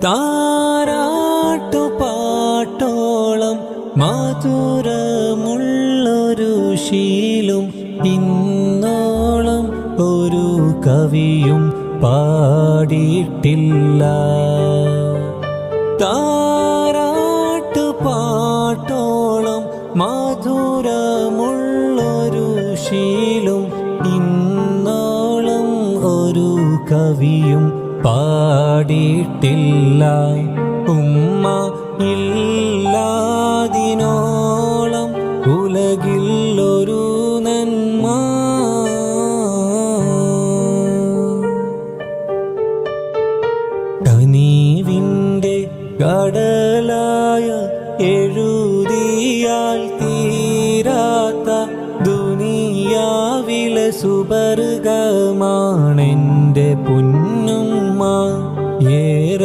താരാട്ടുപാട്ടോളം മധുരമുള്ളൊരു ശീലും ഇന്നോളം ഒരു കവിയും പാടിയിട്ടില്ല. താരാട്ടുപാട്ടോളം മധുരമുള്ളൊരു ശീലും ഇന്നോളം ഒരു കവിയും പാടിയിട്ടില്ല. ഉമ്മ ഇല്ലാതിനോളം ഉലകിൽ ഒരു നന്മ. കനിവിൻ്റെ കടലായ എഴുതിയാൽ തീരാത്ത ദുനിയാവിലെ സുബർഗമാണെൻ്റെ